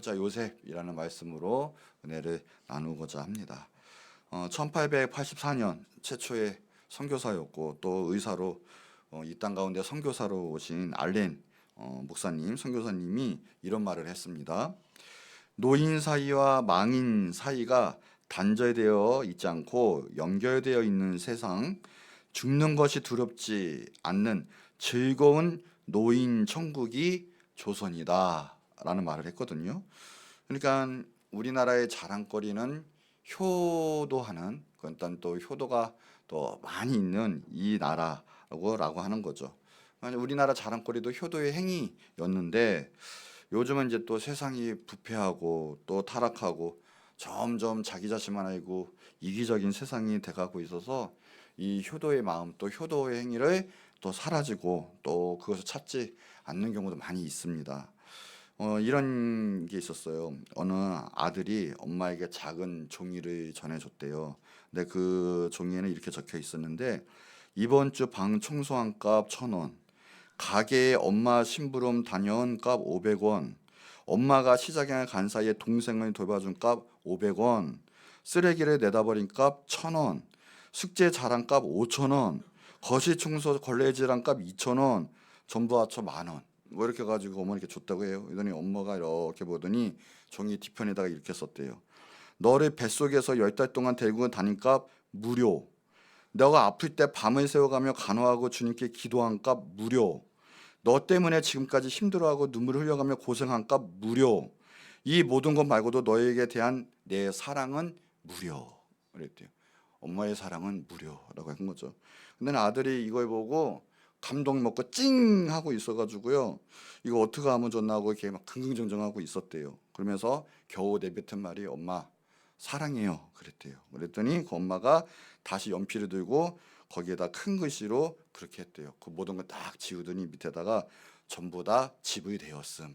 후자 요셉이라는 말씀으로 은혜를 나누고자 합니다. 1884년 최초의 선교사였고 또 의사로 이 땅 가운데 선교사로 오신 알렌 목사님, 선교사님이 이런 말을 했습니다. 노인 사이와 망인 사이가 단절되어 있지 않고 연결되어 있는 세상, 죽는 것이 두렵지 않는 즐거운 노인 천국이 조선이다 라는 말을 했거든요. 그러니까 우리나라의 자랑거리는 효도하는, 일단 또 효도가 또 많이 있는 이 나라라고 하는 거죠. 우리나라 자랑거리도 효도의 행위였는데 요즘은 이제 또 세상이 부패하고 또 타락하고 점점 자기 자신만 알고 이기적인 세상이 돼가고 있어서 이 효도의 마음 또 효도의 행위를 또 사라지고 또 그것을 찾지 않는 경우도 많이 있습니다. 이런 게 있었어요. 어느 아들이 엄마에게 작은 종이를 전해줬대요. 근데 그 종이에는 이렇게 적혀 있었는데 이번 주 방 청소한 값 1,000원, 가게에 엄마 심부름 다녀온 값 500원, 엄마가 시장에 간 사이에 동생을 돌봐준 값 500원, 쓰레기를 내다버린 값 1,000원, 숙제 자랑 값 5,000원, 거실 청소 걸레질한 값 2,000원, 전부 합쳐 10,000원. 뭐 이렇게 가지고 어머니께 줬다고 해요. 이러니 엄마가 이렇게 보더니 종이 뒤편에다가 이렇게 썼대요. 너를 뱃속에서 10달 동안 데리고 다닌 값 무료. 너가 아플 때 밤을 새워가며 간호하고 주님께 기도한 값 무료. 너 때문에 지금까지 힘들어하고 눈물을 흘려가며 고생한 값 무료. 이 모든 것 말고도 너에게 대한 내 사랑은 무료. 그랬대요. 엄마의 사랑은 무료라고 한 거죠. 근데 아들이 이걸 보고 감동 먹고 찡 하고 있어가지고요. 이거 어떻게 하면 좋나 하고 이렇게 막 긍긍정정하고 있었대요. 그러면서 겨우 내뱉은 말이 엄마 사랑해요 그랬대요. 그랬더니 그 엄마가 다시 연필을 들고 거기에다 큰 글씨로 그렇게 했대요. 그 모든 걸 딱 지우더니 밑에다가 전부 다 집이 되었음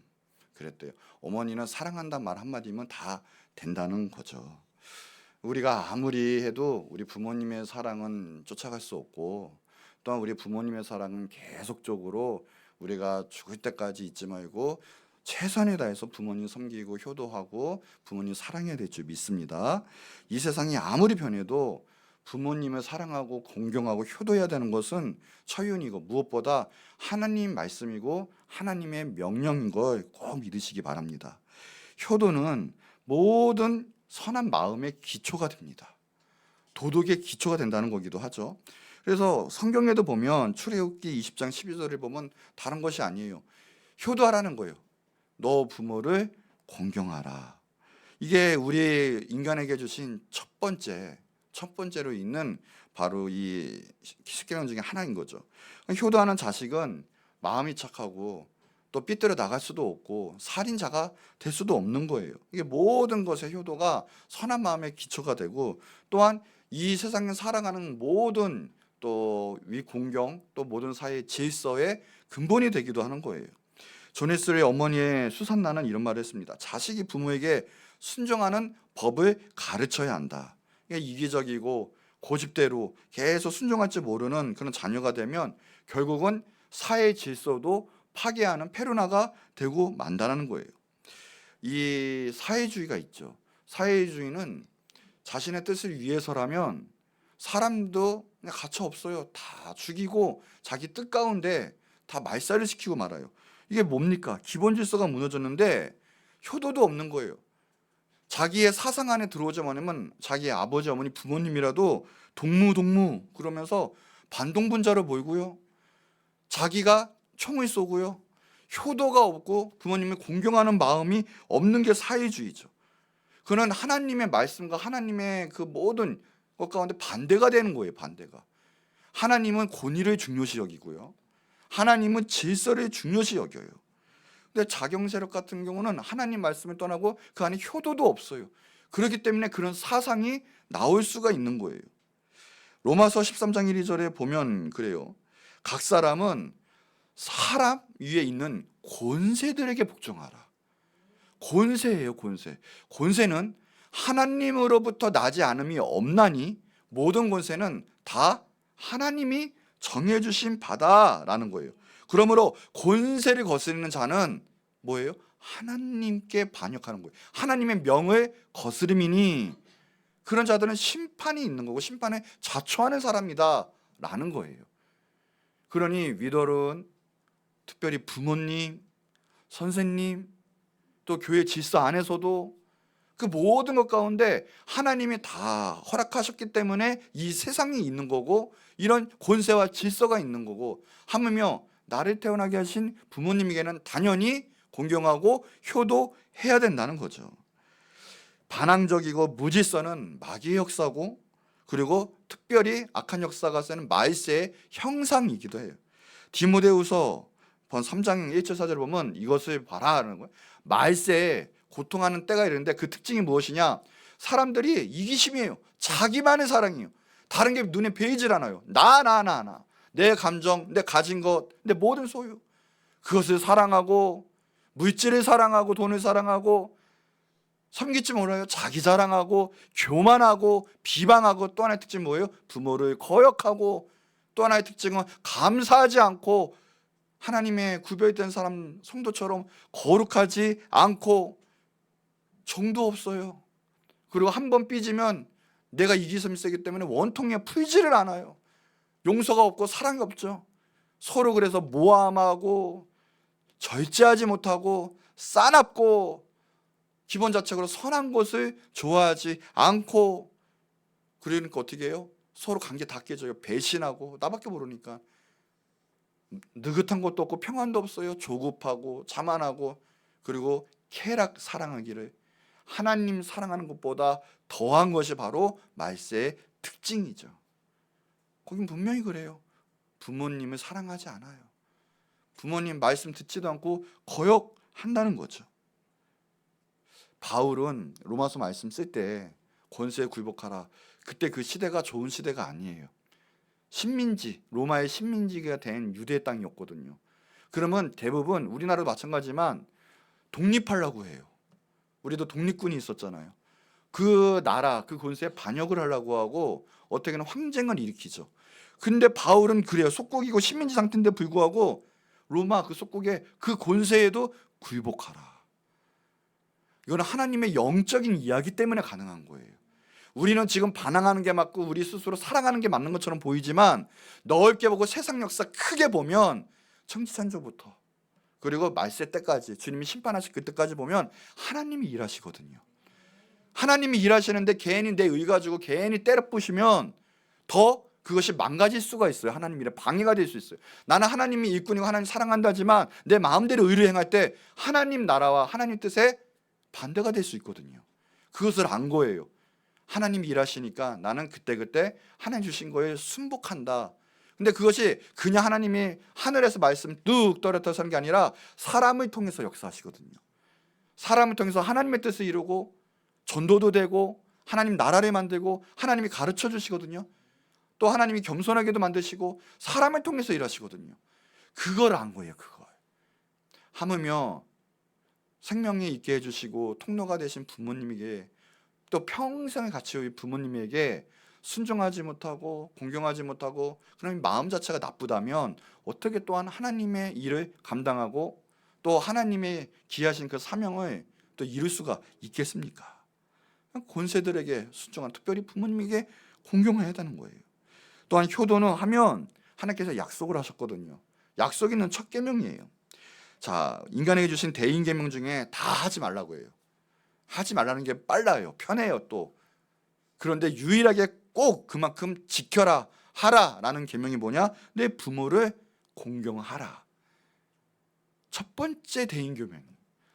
그랬대요. 어머니는 사랑한다는 말 한마디면 다 된다는 거죠. 우리가 아무리 해도 우리 부모님의 사랑은 쫓아갈 수 없고 또한 우리 부모님의 사랑은 계속적으로 우리가 죽을 때까지 잊지 말고 최선을 다해서 부모님 섬기고 효도하고 부모님 사랑해야 될 줄 믿습니다. 이 세상이 아무리 변해도 부모님을 사랑하고 공경하고 효도해야 되는 것은 처윤이고 무엇보다 하나님 말씀이고 하나님의 명령인 걸 꼭 믿으시기 바랍니다. 효도는 모든 선한 마음의 기초가 됩니다. 도덕의 기초가 된다는 거기도 하죠. 그래서 성경에도 보면 출애굽기 20장 12절을 보면 다른 것이 아니에요. 효도하라는 거예요. 너 부모를 공경하라. 이게 우리 인간에게 주신 첫 번째로 있는 바로 이 십계명 중에 하나인 거죠. 효도하는 자식은 마음이 착하고 또 삐뚤어 나갈 수도 없고 살인자가 될 수도 없는 거예요. 이게 모든 것의 효도가 선한 마음의 기초가 되고 또한 이 세상을 살아가는 모든 또 위공경 또 모든 사회의 질서의 근본이 되기도 하는 거예요. 존 웨슬리 어머니의 수산나는 이런 말을 했습니다. 자식이 부모에게 순종하는 법을 가르쳐야 한다. 이기적이고 고집대로 계속 순종할 줄 모르는 그런 자녀가 되면 결국은 사회 질서도 파괴하는 페루나가 되고 만다라는 거예요. 이 사회주의가 있죠. 사회주의는 자신의 뜻을 위해서라면 사람도 그냥 가차 없어요. 다 죽이고 자기 뜻 가운데 다 말살을 시키고 말아요. 이게 뭡니까? 기본 질서가 무너졌는데 효도도 없는 거예요. 자기의 사상 안에 들어오자마면 자기의 아버지, 어머니, 부모님이라도 동무 그러면서 반동분자로 보이고요. 자기가 총을 쏘고요. 효도가 없고 부모님을 공경하는 마음이 없는 게 사회주의죠. 그는 하나님의 말씀과 하나님의 그 모든 것 가운데 반대가 되는 거예요. 반대가. 하나님은 권위를 중요시 여기고요. 하나님은 질서를 중요시 여겨요. 근데 자경세력 같은 경우는 하나님 말씀을 떠나고 그 안에 효도도 없어요. 그렇기 때문에 그런 사상이 나올 수가 있는 거예요. 로마서 13장 1, 2절에 보면 그래요. 각 사람은 사람 위에 있는 권세들에게 복종하라. 권세예요, 권세. 권세는 하나님으로부터 나지 않음이 없나니 모든 권세는 다 하나님이 정해주신 바다라는 거예요. 그러므로 권세를 거스르는 자는 뭐예요? 하나님께 반역하는 거예요. 하나님의 명을 거스름이니 그런 자들은 심판이 있는 거고 심판에 자초하는 사람이다 라는 거예요. 그러니 위도는 특별히 부모님, 선생님, 또 교회 질서 안에서도 그 모든 것 가운데 하나님이 다 허락하셨기 때문에 이 세상이 있는 거고 이런 권세와 질서가 있는 거고, 하물며 나를 태어나게 하신 부모님에게는 당연히 공경하고 효도해야 된다는 거죠. 반항적이고 무질서는 마귀의 역사고, 그리고 특별히 악한 역사가 쓰는 말세의 형상이기도 해요. 디모데후서 3장 1절 4절을 보면 이것을 봐라 하는 거예요. 말세에 고통하는 때가 이르는데 그 특징이 무엇이냐? 사람들이 이기심이에요. 자기만의 사랑이에요. 다른 게 눈에 보이질 않아요. 나. 내 감정, 내 가진 것, 내 모든 소유. 그것을 사랑하고 물질을 사랑하고 돈을 사랑하고 섬기지 몰라요. 자기 자랑하고 교만하고 비방하고, 또 하나의 특징이 뭐예요? 부모를 거역하고, 또 하나의 특징은 감사하지 않고 하나님의 구별된 사람 성도처럼 거룩하지 않고 정도 없어요. 그리고 한 번 삐지면 내가 이기심이 세기 때문에 원통에 풀지를 않아요. 용서가 없고 사랑이 없죠. 서로 그래서 모함하고 절제하지 못하고 싸납고 기본 자체로 선한 것을 좋아하지 않고, 그러니까 어떻게 해요? 서로 관계 다 깨져요. 배신하고, 나밖에 모르니까 느긋한 것도 없고 평안도 없어요. 조급하고 자만하고, 그리고 쾌락 사랑하기를 하나님 사랑하는 것보다 더한 것이 바로 말세의 특징이죠. 거긴 분명히 그래요. 부모님을 사랑하지 않아요. 부모님 말씀 듣지도 않고 거역한다는 거죠. 바울은 로마서 말씀 쓸 때 권세에 굴복하라, 그때 그 시대가 좋은 시대가 아니에요. 식민지, 로마의 식민지가 된 유대 땅이었거든요. 그러면 대부분 우리나라도 마찬가지지만 독립하려고 해요. 우리도 독립군이 있었잖아요. 그 나라, 그 권세에 반역을 하려고 하고 어떻게든 황쟁을 일으키죠. 근데 바울은 그래요. 속국이고 식민지 상태인데 불구하고 로마 그 속국의 그 권세에도 굴복하라. 이거는 하나님의 영적인 이야기 때문에 가능한 거예요. 우리는 지금 반항하는 게 맞고 우리 스스로 사랑하는 게 맞는 것처럼 보이지만 넓게 보고 세상 역사 크게 보면 천지창조부터 그리고 말세 때까지, 주님이 심판하실 그때까지 보면 하나님이 일하시거든요. 하나님이 일하시는데 괜히 내 의 가지고 괜히 때려 부시면 더 그것이 망가질 수가 있어요. 하나님 일에 방해가 될 수 있어요. 나는 하나님이 일꾼이고 하나님 사랑한다지만 내 마음대로 의를 행할 때 하나님 나라와 하나님 뜻에 반대가 될 수 있거든요. 그것을 안 거예요. 하나님이 일하시니까 나는 그때그때 하나님 주신 거에 순복한다. 근데 그것이 그냥 하나님이 하늘에서 말씀 뚝 떨어져서 하는 게 아니라 사람을 통해서 역사하시거든요. 사람을 통해서 하나님의 뜻을 이루고 전도도 되고 하나님 나라를 만들고 하나님이 가르쳐 주시거든요. 또 하나님이 겸손하게도 만드시고 사람을 통해서 일하시거든요. 그걸 안 거예요. 그걸 하물며 생명이 있게 해주시고 통로가 되신 부모님에게, 또 평생을 같이 우리 부모님에게 순종하지 못하고 공경하지 못하고, 그럼 마음 자체가 나쁘다면 어떻게 또한 하나님의 일을 감당하고 또 하나님의 기하신 그 사명을 또 이룰 수가 있겠습니까? 권세들에게 순종한, 특별히 부모님에게 공경해야 되는 거예요. 또한 효도는 하면 하나님께서 약속을 하셨거든요. 약속 있는 첫 계명이에요. 자, 인간에게 주신 대인 계명 중에 다 하지 말라고 해요. 하지 말라는 게 빨라요. 편해요 또. 그런데 유일하게 꼭 그만큼 지켜라, 하라라는 계명이 뭐냐? 내 부모를 공경하라. 첫 번째 대인 계명.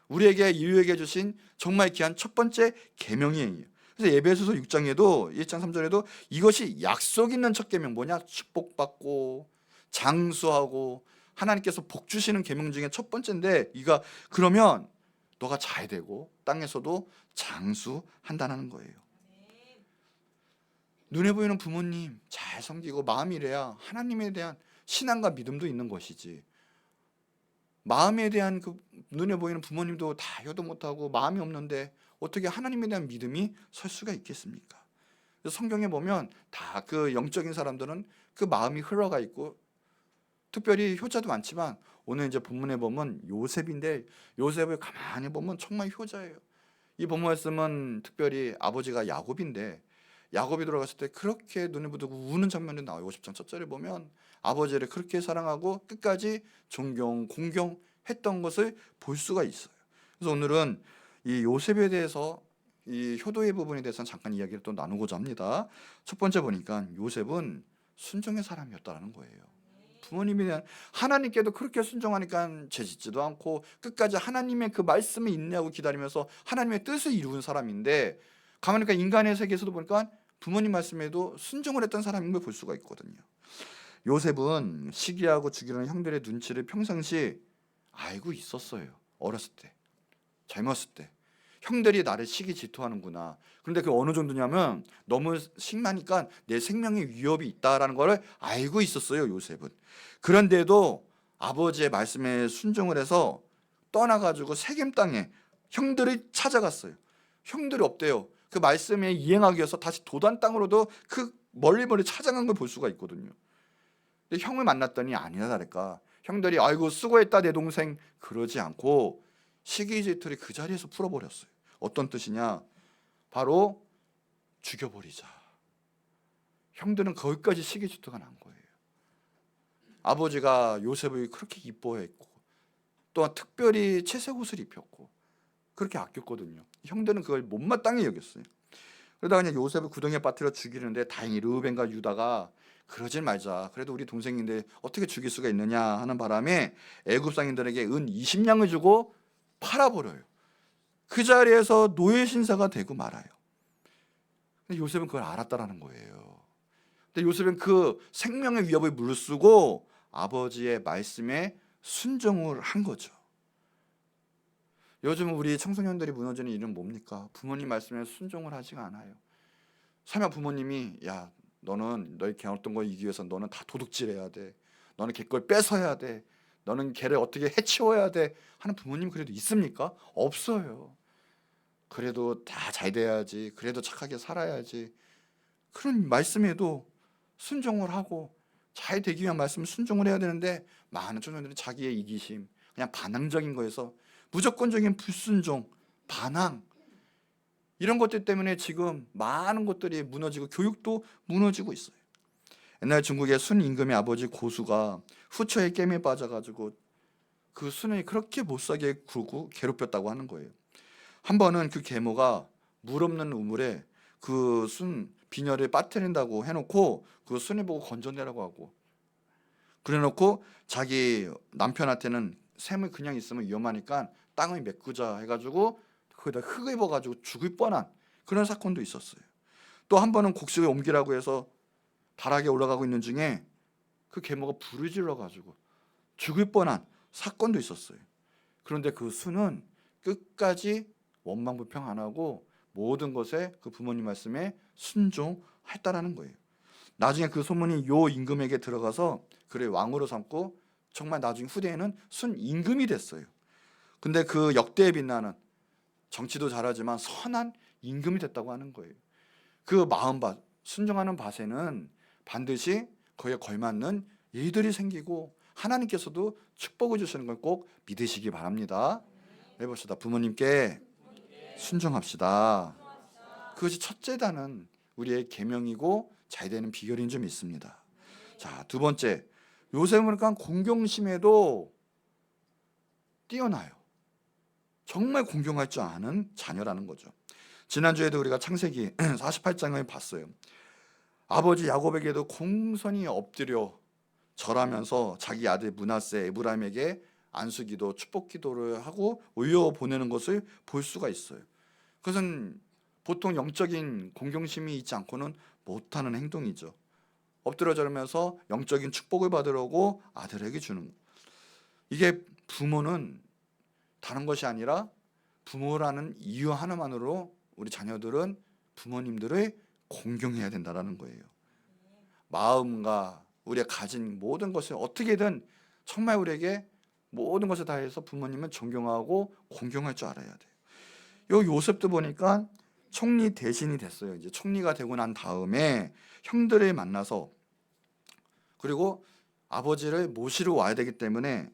우리에게 인류에게 주신 정말 귀한 첫 번째 계명이에요. 그래서 에베소서 6장에도 1장 3절에도 이것이 약속 있는 첫 계명, 뭐냐? 축복받고 장수하고 하나님께서 복 주시는 계명 중에 첫 번째인데, 이가 그러면 너가 잘 되고 땅에서도 장수한다는 거예요. 눈에 보이는 부모님 잘 섬기고 마음이 이래야 하나님에 대한 신앙과 믿음도 있는 것이지, 마음에 대한 그 눈에 보이는 부모님도 다 효도 못하고 마음이 없는데 어떻게 하나님에 대한 믿음이 설 수가 있겠습니까? 그래서 성경에 보면 다 그 영적인 사람들은 그 마음이 흘러가 있고 특별히 효자도 많지만 오늘 이제 본문에 보면 요셉인데 요셉을 가만히 보면 정말 효자예요. 이 본문 말씀은 특별히 아버지가 야곱인데 야곱이 돌아갔을 때 그렇게 눈을 부두고 우는 장면이 나와요. 50장 첫 절에 보면 아버지를 그렇게 사랑하고 끝까지 존경, 공경했던 것을 볼 수가 있어요. 그래서 오늘은 이 요셉에 대해서 이 효도의 부분에 대해서 잠깐 이야기를 또 나누고자 합니다. 첫 번째 보니까 요셉은 순종의 사람이었다는 거예요. 부모님이 하나님께도 그렇게 순종하니까 죄짓지도 않고 끝까지 하나님의 그 말씀을 인내하고 기다리면서 하나님의 뜻을 이루는 사람인데 가만히 보니까 인간의 세계에서도 보니까 부모님 말씀에도 순종을 했던 사람인 걸 볼 수가 있거든요. 요셉은 시기하고 죽이려는 형들의 눈치를 평상시 알고 있었어요. 어렸을 때, 젊었을 때 형들이 나를 시기 질투하는구나. 그런데 그 어느 정도냐면 너무 심하니까 내 생명에 위협이 있다라는 걸 알고 있었어요. 요셉은. 그런데도 아버지의 말씀에 순종을 해서 떠나가지고 세겜 땅에 형들이 찾아갔어요. 형들이 없대요. 그 말씀에 이행하기 위해서 다시 도단 땅으로도 그 멀리 찾아간 걸 볼 수가 있거든요. 근데 형을 만났더니 아니나 다를까 형들이 아이고 수고했다 내 동생 그러지 않고 시기 질투를 그 자리에서 풀어버렸어요. 어떤 뜻이냐? 바로 죽여버리자. 형들은 거기까지 시기 질투가 난 거예요. 아버지가 요셉을 그렇게 이뻐했고 또한 특별히 채색 옷을 입혔고 그렇게 아꼈거든요. 형들은 그걸 못마땅히 여겼어요. 그러다가 그냥 요셉을 구덩이에 빠뜨려 죽이는데 다행히 르우벤과 유다가 그러지 말자. 그래도 우리 동생인데 어떻게 죽일 수가 있느냐 하는 바람에 애굽 상인들에게 은 20냥을 주고 팔아버려요. 그 자리에서 노예 신사가 되고 말아요. 근데 요셉은 그걸 알았다라는 거예요. 근데 요셉은 그 생명의 위협을 무릅쓰고 아버지의 말씀에 순종을 한 거죠. 요즘 우리 청소년들이 무너지는 일은 뭡니까? 부모님 말씀에 순종을 하지가 않아요. 설령 부모님이 야 너는 너희 걔 어떤 거 이기기 위해서 너는 다 도둑질해야 돼. 너는 걔 걸 뺏어야 돼. 너는 걔를 어떻게 해치워야 돼 하는 부모님 그래도 있습니까? 없어요. 그래도 다 잘 돼야지. 그래도 착하게 살아야지. 그런 말씀에도 순종을 하고 잘 되기 위한 말씀을 순종을 해야 되는데 많은 청년들은 자기의 이기심, 그냥 반항적인 거에서 무조건적인 불순종, 반항 이런 것들 때문에 지금 많은 것들이 무너지고 교육도 무너지고 있어요. 옛날 중국의 순 임금의 아버지 고수가 후처의 게임에 빠져가지고 그 순을 그렇게 못사게 굴고 괴롭혔다고 하는 거예요. 한 번은 그 계모가 물 없는 우물에 그 순 비녀를 빠뜨린다고 해놓고 그 순을 보고 건져내라고 하고 그래놓고 자기 남편한테는 샘을 그냥 있으면 위험하니까 땅을 메꾸자 해가지고 거기다 흙을 입어가지고 죽을 뻔한 그런 사건도 있었어요. 또 한 번은 곡식을 옮기라고 해서 다락에 올라가고 있는 중에 그 계모가 불을 질러가지고 죽을 뻔한 사건도 있었어요. 그런데 그 수는 끝까지 원망불평 안 하고 모든 것에 그 부모님 말씀에 순종했다라는 거예요. 나중에 그 소문이 요 임금에게 들어가서 그를 왕으로 삼고 정말 나중에 후대에는 순 임금이 됐어요. 근데 그 역대에 빛나는 정치도 잘하지만 선한 임금이 됐다고 하는 거예요. 그 마음밭, 순종하는 밭에는 반드시 그에 걸맞는 일들이 생기고 하나님께서도 축복을 주시는 걸 꼭 믿으시기 바랍니다. 해봅시다. 부모님께 순종합시다. 그것이 첫째다는 우리의 계명이고 잘 되는 비결인 좀 있습니다. 자, 두 번째, 요셉은 그러니까 공경심에도 뛰어나요. 정말 공경할 줄 아는 자녀라는 거죠. 지난주에도 우리가 창세기 48장을 봤어요. 아버지 야곱에게도 공손히 엎드려 절하면서 자기 아들 므낫세 에브라임에게 안수기도 축복기도를 하고 올려보내는 것을 볼 수가 있어요. 그것은 보통 영적인 공경심이 있지 않고는 못하는 행동이죠. 엎드려 절하면서 영적인 축복을 받으려고 아들에게 주는 것. 이게 부모는 다른 것이 아니라 부모라는 이유 하나만으로 우리 자녀들은 부모님들을 공경해야 된다는 거예요. 마음과 우리가 가진 모든 것을 어떻게든 정말 우리에게 모든 것을 다해서 부모님은 존경하고 공경할 줄 알아야 돼요. 요 요셉도 보니까 총리 대신이 됐어요. 이제 총리가 되고 난 다음에 형들을 만나서 그리고 아버지를 모시러 와야 되기 때문에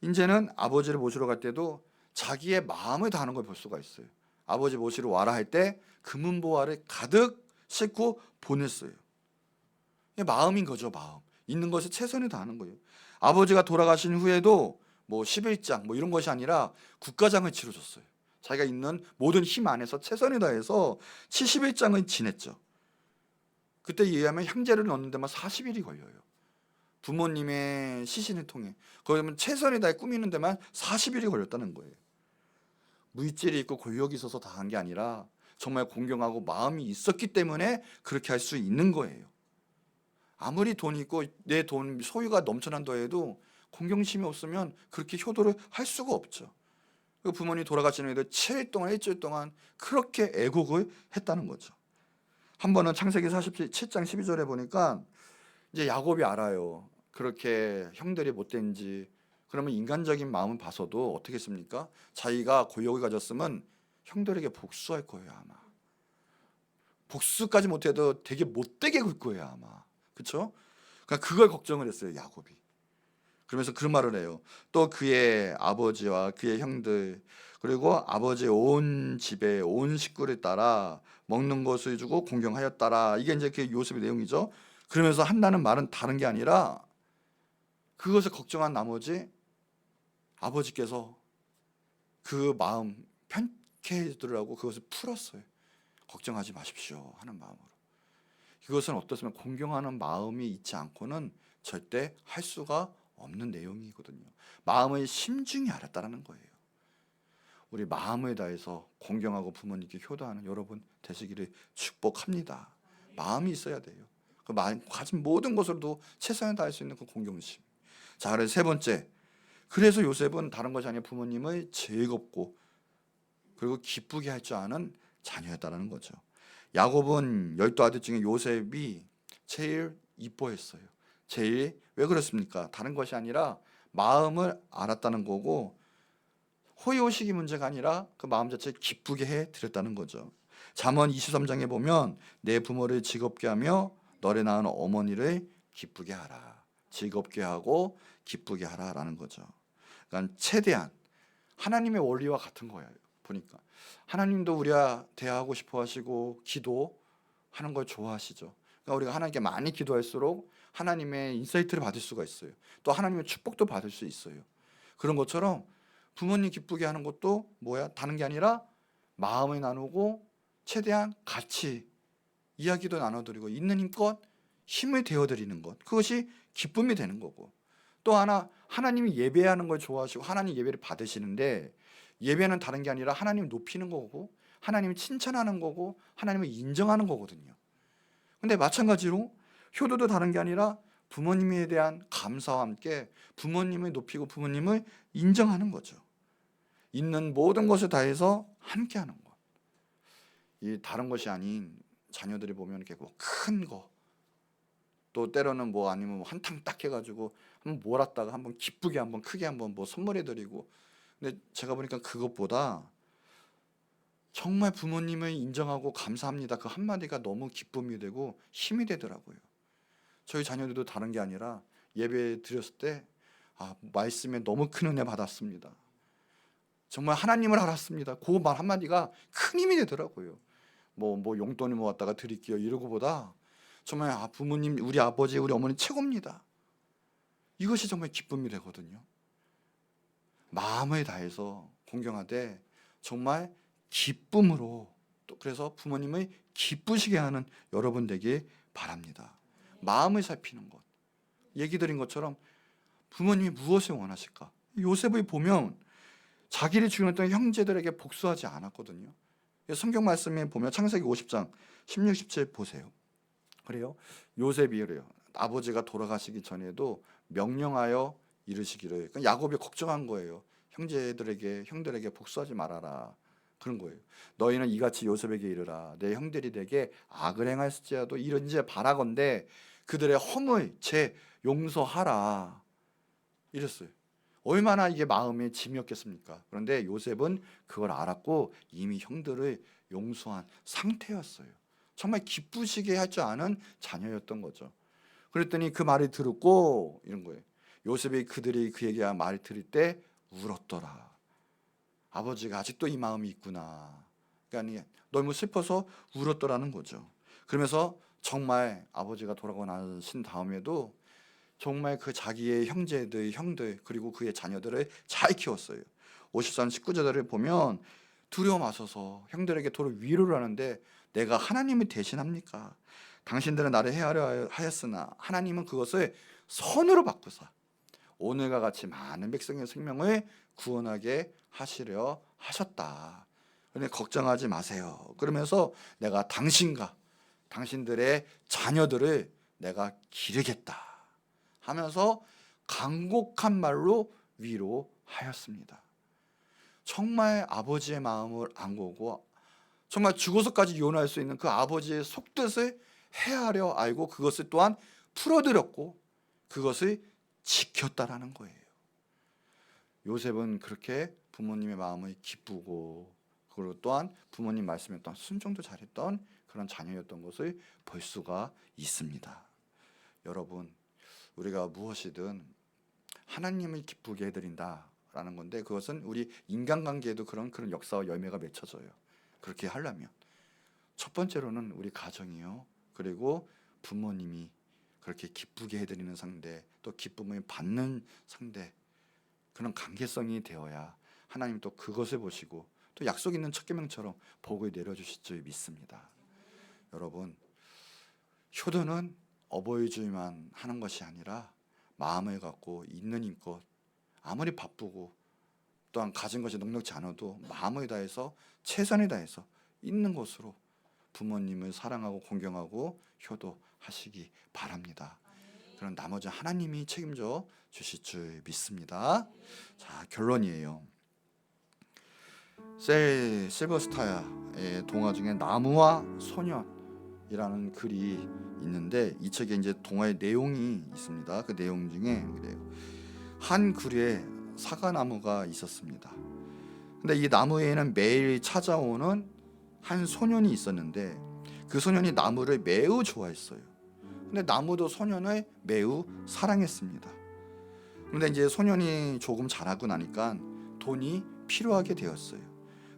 이제는 아버지를 모시러 갈 때도 자기의 마음을 다하는 걸 볼 수가 있어요. 아버지 모시러 와라 할 때 금은보화를 가득 싣고 보냈어요. 이게 마음인 거죠, 마음. 있는 것에 최선을 다하는 거예요. 아버지가 돌아가신 후에도 뭐 11장 뭐 이런 것이 아니라 국가장을 치러줬어요. 자기가 있는 모든 힘 안에서 최선을 다해서 71장을 지냈죠. 그때 의하면 형제를 얻는 데만 40일이 걸려요. 부모님의 시신을 통해. 그러면 최선을 다해 꾸미는 데만 40일이 걸렸다는 거예요. 물질이 있고 권력이 있어서 다 한 게 아니라 정말 공경하고 마음이 있었기 때문에 그렇게 할 수 있는 거예요. 아무리 돈이 있고 내 돈 소유가 넘쳐난다 해도 공경심이 없으면 그렇게 효도를 할 수가 없죠. 그 부모님 돌아가신 후에도 7일 동안 일주일 동안 그렇게 애국을 했다는 거죠. 한 번은 창세기 47장 12절에 보니까 이제 야곱이 알아요. 그렇게 형들이 못된지. 그러면 인간적인 마음을 봐서도 어떻게 했습니까? 자기가 고역을 가졌으면 형들에게 복수할 거예요, 아마. 복수까지 못해도 되게 못되게 굴 거예요, 아마. 그렇죠? 그러니까 그걸 걱정을 했어요, 야곱이. 그러면서 그런 말을 해요. 또 그의 아버지와 그의 형들 그리고 아버지의 온 집에 온 식구를 따라 먹는 것을 주고 공경하였다라. 이게 이제 그 요셉의 내용이죠. 그러면서 한다는 말은 다른 게 아니라 그것을 걱정한 나머지 아버지께서 그 마음 편케 해주더라고 그것을 풀었어요. 걱정하지 마십시오 하는 마음으로. 이것은 어떻으면 공경하는 마음이 있지 않고는 절대 할 수가 없는 내용이거든요. 마음을 심중히 알았다라는 거예요. 우리 마음을 다해서 공경하고 부모님께 효도하는 여러분 되시기를 축복합니다. 마음이 있어야 돼요. 그 마음 가진 모든 것으로도 최선을 다할 수 있는 그 공경심. 자, 그래서 세 번째. 그래서 요셉은 다른 것이 아니라 부모님을 즐겁고 그리고 기쁘게 할 줄 아는 자녀였다는 거죠. 야곱은 12아들 중에 요셉이 제일 이뻐했어요. 제일 왜 그렇습니까? 다른 것이 아니라 마음을 알았다는 거고 호의호식이 문제가 아니라 그 마음 자체를 기쁘게 해드렸다는 거죠. 잠언 23장에 보면 내 부모를 즐겁게 하며 너를 낳은 어머니를 기쁘게 하라. 즐겁게 하고 기쁘게 하라라는 거죠. 그러니까 최대한 하나님의 원리와 같은 거예요. 보니까 하나님도 우리와 대화하고 싶어 하시고 기도하는 걸 좋아하시죠. 그러니까 우리가 하나님께 많이 기도할수록 하나님의 인사이트를 받을 수가 있어요. 또 하나님의 축복도 받을 수 있어요. 그런 것처럼 부모님 기쁘게 하는 것도 뭐야? 다른 게 아니라 마음을 나누고 최대한 같이 이야기도 나눠드리고 있는 힘껏 힘을 되어드리는 것. 그것이 기쁨이 되는 거고. 또 하나 하나님이 예배하는 걸 좋아하시고 하나님 예배를 받으시는데 예배는 다른 게 아니라 하나님을 높이는 거고 하나님을 칭찬하는 거고 하나님을 인정하는 거거든요. 근데 마찬가지로 효도도 다른 게 아니라 부모님에 대한 감사와 함께 부모님을 높이고 부모님을 인정하는 거죠. 있는 모든 것을 다해서 함께 하는 것. 이 다른 것이 아닌 자녀들이 보면 이렇게 뭐 큰 거, 또 때로는 뭐 아니면 뭐 한탕 딱 해가지고 한번 몰았다가 한번 기쁘게 한번 크게 한번 뭐 선물해드리고. 근데 제가 보니까 그것보다 정말 부모님을 인정하고 감사합니다 그 한마디가 너무 기쁨이 되고 힘이 되더라고요. 저희 자녀들도 다른 게 아니라 예배 드렸을 때 말씀에 너무 큰 은혜 받았습니다. 정말 하나님을 알았습니다. 그 말 한마디가 큰 힘이 되더라고요. 뭐 용돈을 모았다가 드릴게요 이러고보다 정말 부모님 우리 아버지 우리 어머니 최고입니다. 이것이 정말 기쁨이 되거든요. 마음을 다해서 공경하되 정말 기쁨으로 또 그래서 부모님을 기쁘시게 하는 여러분 되길 바랍니다. 마음을 살피는 것. 얘기 드린 것처럼 부모님이 무엇을 원하실까? 요셉을 보면 자기를 죽였던 형제들에게 복수하지 않았거든요. 성경 말씀에 보면 창세기 50장 16, 17 보세요. 그래요. 요셉이 그래요. 아버지가 돌아가시기 전에도 명령하여 이르시기를. 그러니까 야곱이 걱정한 거예요. 형들에게 복수하지 말아라. 그런 거예요. 너희는 이같이 요셉에게 이르라. 내 형들이 내게 악을 행할지라도 이런지 바라건대 그들의 허물 죄 용서하라. 이랬어요. 얼마나 이게 마음의 짐이었겠습니까? 그런데 요셉은 그걸 알았고 이미 형들을 용서한 상태였어요. 정말 기쁘시게 할 줄 아는 자녀였던 거죠. 그랬더니 그 말을 듣고 이런 거예요. 요셉이 그들이 그에게 말을 들을 때 울었더라. 아버지가 아직도 이 마음이 있구나. 그러니까 너무 슬퍼서 울었더라는 거죠. 그러면서 정말 아버지가 돌아가고 나신 다음에도 정말 그 자기의 형제들, 형들 그리고 그의 자녀들을 잘 키웠어요. 54장 19절을 보면 두려워 마소서 형들에게 도로 위로를 하는데 내가 하나님을 대신합니까? 당신들은 나를 해하려 하였으나 하나님은 그것을 선으로 바꾸사 오늘과 같이 많은 백성의 생명을 구원하게 하시려 하셨다. 그러니 걱정하지 마세요. 그러면서 내가 당신과 당신들의 자녀들을 내가 기르겠다 하면서 간곡한 말로 위로하였습니다. 정말 아버지의 마음을 안고고 정말 죽어서까지 이혼할 수 있는 그 아버지의 속뜻을 헤아려 알고 그것을 또한 풀어드렸고 그것을 지켰다라는 거예요. 요셉은 그렇게 부모님의 마음을 기쁘고 그리고 또한 부모님 말씀에 또한 순종도 잘했던 그런 자녀였던 것을 볼 수가 있습니다. 여러분, 우리가 무엇이든 하나님을 기쁘게 해드린다라는 건데 그것은 우리 인간관계에도 그런 역사와 열매가 맺혀져요. 그렇게 하려면 첫 번째로는 우리 가정이요. 그리고 부모님이 그렇게 기쁘게 해드리는 상대, 또 기쁨을 받는 상대 그런 관계성이 되어야 하나님 또 그것을 보시고 또 약속 있는 첫 계명처럼 복을 내려주실 줄 믿습니다. 여러분, 효도는 어버이주의만 하는 것이 아니라 마음을 갖고 있는 힘껏 아무리 바쁘고 또한 가진 것이 넉넉지 않아도 마음을 다해서 최선을 다해서 있는 것으로 부모님을 사랑하고 공경하고 효도하시기 바랍니다. 그런 나머지 하나님이 책임져 주실 줄 믿습니다. 자, 결론이에요. 실버스타의 동화 중에 나무와 소년이라는 글이 있는데 이 책에 이제 동화의 내용이 있습니다. 그 내용 중에 그래요. 한 굴에 사과나무가 있었습니다. 근데 이 나무에는 매일 찾아오는 한 소년이 있었는데 그 소년이 나무를 매우 좋아했어요. 근데 나무도 소년을 매우 사랑했습니다. 그런데 이제 소년이 조금 자라고 나니까 돈이 필요하게 되었어요.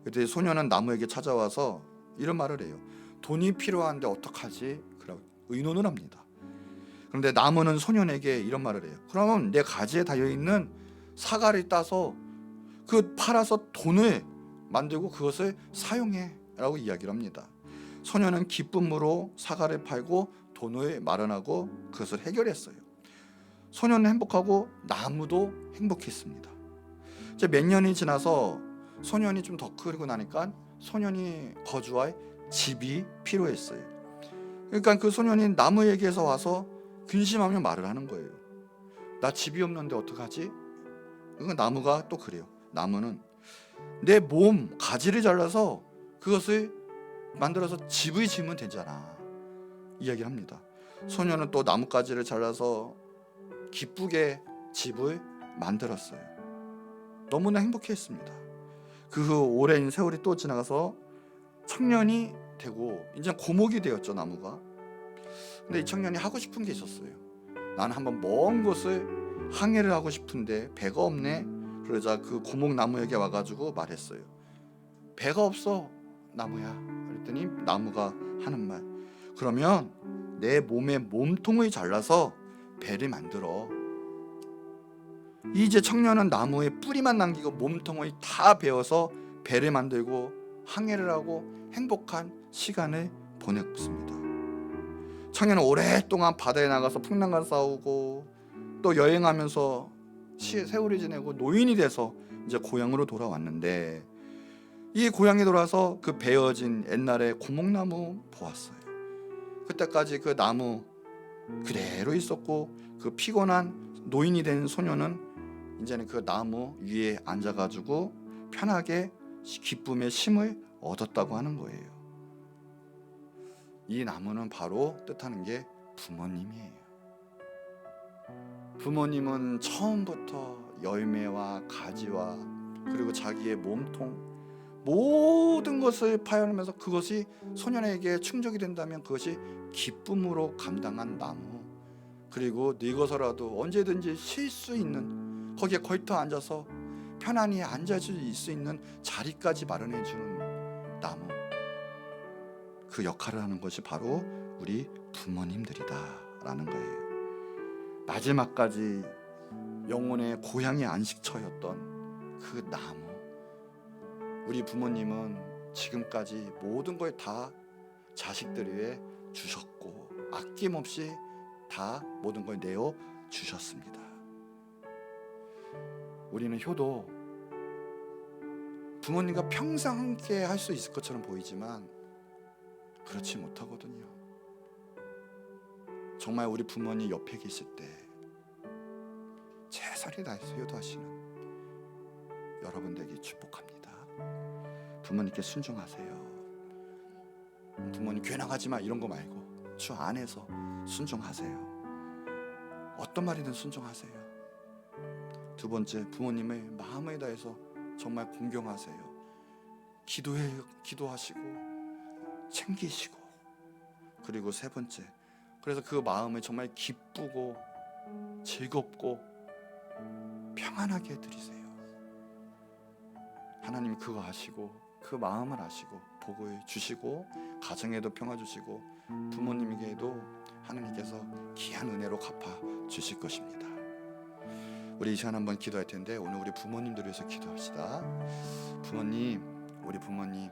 그때 소년은 나무에게 찾아와서 이런 말을 해요. 돈이 필요한데 어떡하지? 그라고 의논을 합니다. 그런데 나무는 소년에게 이런 말을 해요. 그러면 내 가지에 달려있는 사과를 따서 그 팔아서 돈을 만들고 그것을 사용해 라고 이야기를 합니다. 소년은 기쁨으로 사과를 팔고 돈을 마련하고 그것을 해결했어요. 소년은 행복하고 나무도 행복했습니다. 이제 몇 년이 지나서 소년이 좀 더 크고 나니까 소년이 거주할 집이 필요했어요. 그러니까 그 소년이 나무에게서 와서 근심하며 말을 하는 거예요. 나 집이 없는데 어떡하지? 그러니까 나무가 또 그래요. 나무는 내 몸 가지를 잘라서 그것을 만들어서 집을 지으면 되잖아 이야기를 합니다. 소년은 또 나뭇가지를 잘라서 기쁘게 집을 만들었어요. 너무나 행복했습니다. 그 후 오랜 세월이 또 지나가서 청년이 되고 이제 고목이 되었죠. 나무가. 근데 이 청년이 하고 싶은 게 있었어요. 나는 한번 먼 곳을 항해를 하고 싶은데 배가 없네. 그러자 그 고목나무에게 와가지고 말했어요. 배가 없어 나무야. 그랬더니 나무가 하는 말, 그러면 내 몸에 몸통을 잘라서 배를 만들어. 이제 청년은 나무에 뿌리만 남기고 몸통을 다 베어서 배를 만들고 항해를 하고 행복한 시간을 보냈습니다. 청년은 오랫동안 바다에 나가서 풍랑과 싸우고 또 여행하면서 세월이 지내고 노인이 돼서 이제 고향으로 돌아왔는데 이 고향에 돌아서 그 베어진 옛날의 고목나무 보았어요. 그때까지 그 나무 그대로 있었고 그 피곤한 노인이 된 소년은 이제는 그 나무 위에 앉아가지고 편하게 기쁨의 쉼을 얻었다고 하는 거예요. 이 나무는 바로 뜻하는 게 부모님이에요. 부모님은 처음부터 열매와 가지와 그리고 자기의 몸통 모든 것을 파열하면서 그것이 소년에게 충족이 된다면 그것이 기쁨으로 감당한 나무, 그리고 늙어서라도 언제든지 쉴 수 있는, 거기에 걸터 앉아서 편안히 앉아줄 수 있는 자리까지 마련해 주는 나무, 그 역할을 하는 것이 바로 우리 부모님들이다라는 거예요. 마지막까지 영혼의 고향의 안식처였던 그 나무, 우리 부모님은 지금까지 모든 걸 다 자식들 위해 주셨고 아낌없이 다 모든 걸 내어 주셨습니다. 우리는 효도 부모님과 평생 함께 할 수 있을 것처럼 보이지만 그렇지 못하거든요. 정말 우리 부모님 옆에 계실 때 최선을 다해서 효도하시는 여러분 되기 축복합니다. 부모님께 순종하세요. 부모님 괴나가지 마 이런 거 말고 주 안에서 순종하세요. 어떤 말이든 순종하세요. 두 번째, 부모님의 마음을 다해서 정말 공경하세요. 기도하시고 챙기시고. 그리고 세 번째, 그래서 그 마음을 정말 기쁘고 즐겁고 평안하게 해드리세요. 하나님 그거 아시고 그 마음을 아시고 복을 주시고 가정에도 평화 주시고 부모님에게도 하나님께서 귀한 은혜로 갚아 주실 것입니다. 우리 이 시간 한번 기도할 텐데 오늘 우리 부모님들 위해서 기도합시다. 부모님, 우리 부모님,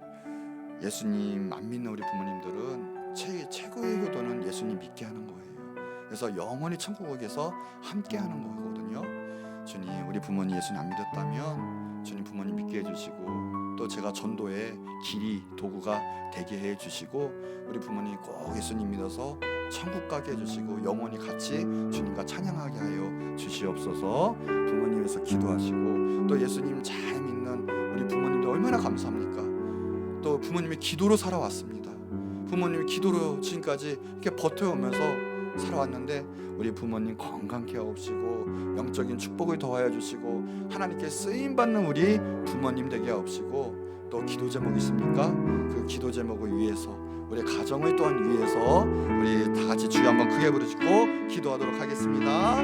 예수님 안 믿는 우리 부모님들은 최고의 효도는 예수님 믿게 하는 거예요. 그래서 영원히 천국에서 함께 하는 거거든요. 주님, 우리 부모님 예수님 안 믿었다면 주님 부모님 믿게 해주시고 또 제가 전도의 길이 도구가 되게 해주시고 우리 부모님 꼭 예수님 믿어서 천국 가게 해주시고 영원히 같이 주님과 찬양하게 하여 주시옵소서. 부모님에서 기도하시고 또 예수님 잘 믿는 우리 부모님들 얼마나 감사합니까? 또 부모님이 기도로 살아왔습니다. 부모님이 기도로 지금까지 이렇게 버텨오면서 살아왔는데 우리 부모님 건강케 하옵시고 영적인 축복을 더하여 주시고 하나님께 쓰임받는 우리 부모님 되게 하옵시고 또 기도 제목 있습니까? 그 기도 제목을 위해서 우리 가정을 또한 위해서 우리 다 같이 주여 한번 크게 부르시고 기도하도록 하겠습니다.